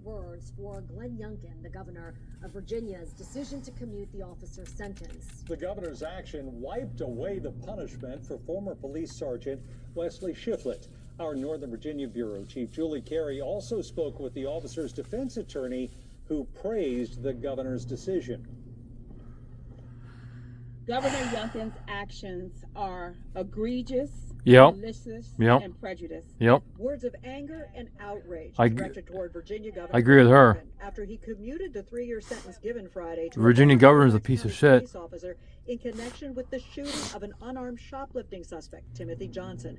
words for Glenn Youngkin, the governor of Virginia's decision to commute the officer's sentence. The governor's action wiped away the punishment for former police sergeant Wesley Shiflett. Our Northern Virginia Bureau Chief Julie Carey also spoke with the officer's defense attorney, who praised the governor's decision. Governor Youngkin's actions are egregious, malicious, and prejudiced. Words of anger and outrage I directed toward Virginia Governor. I agree with her. After he commuted the 3-year sentence given Friday to Virginia governor is a piece of shit. Police officer in connection with the shooting of an unarmed shoplifting suspect, Timothy Johnson.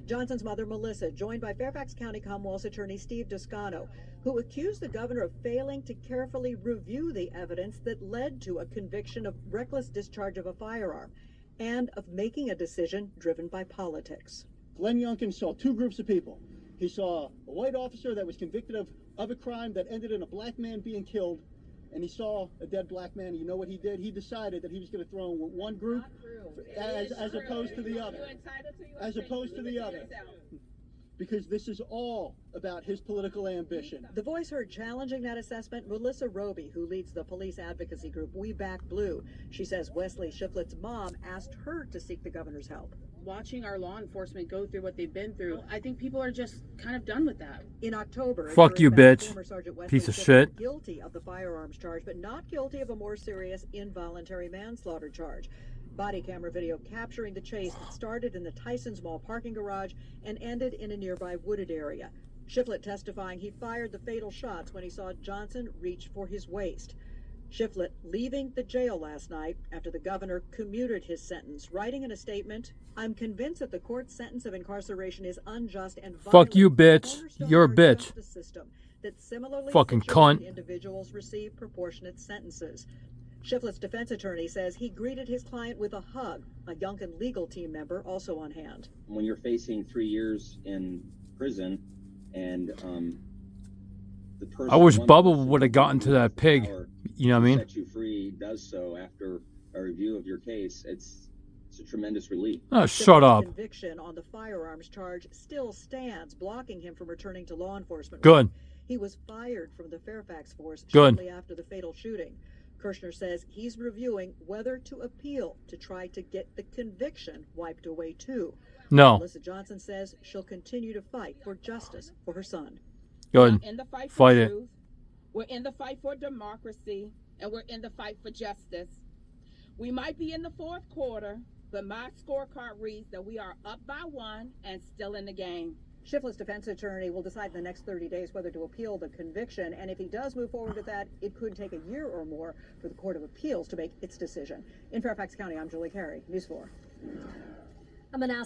Johnson's mother, Melissa, joined by Fairfax County Commonwealth's attorney Steve Toscano, who accused the governor of failing to carefully review the evidence that led to a conviction of reckless discharge of a firearm and of making a decision driven by politics. Glenn Youngkin saw two groups of people. He saw a white officer that was convicted of a crime that ended in a black man being killed, and he saw a dead black man. You know what he did? He decided that he was going to throw in one group as opposed to the other. As opposed to the other. Because this is all about his political ambition. The voice heard challenging that assessment, Melissa Roby, who leads the police advocacy group We Back Blue. She says Wesley Shiflett's mom asked her to seek the governor's help. Watching our law enforcement go through what they've been through, I think people are just kind of done with that. In October, Fuck you, bitch. Piece of shit. Guilty of the firearms charge, but not guilty of a more serious involuntary manslaughter charge. Body camera video capturing the chase that started in the Tysons Mall parking garage and ended in a nearby wooded area. Shiflett testifying he fired the fatal shots when he saw Johnson reach for his waist. Shiflett leaving the jail last night after the governor commuted his sentence, writing in a statement, "I'm convinced that the court's sentence of incarceration is unjust and Fuck you, bitch. You're a bitch. System that similarly fucking cunt. Individuals receive proportionate sentences." Shiflett's defense attorney says he greeted his client with a hug, a Youngkin legal team member also on hand. When you're facing 3 years in prison and the person, I wish Bubba would have gotten to that pig. You know what I mean? Set you free does so after a review of your case. It's a tremendous relief. Oh, shut up. Conviction on the firearms charge still stands, blocking him from returning to law enforcement. Good. He was fired from the Fairfax force Good. shortly after the fatal shooting. Kirshner says he's reviewing whether to appeal to try to get the conviction wiped away too. No. Melissa Johnson says she'll continue to fight for justice for her son. Good. In the fight for Fight it. truth, we're in the fight for democracy, and we're in the fight for justice. We might be in the fourth quarter, but my scorecard reads that we are up by 1 and still in the game. Shiflett's defense attorney will decide in the next 30 days whether to appeal the conviction, and if he does move forward with that, it could take a year or more for the Court of Appeals to make its decision. In Fairfax County, I'm Julie Carey, News 4. I'm going to ask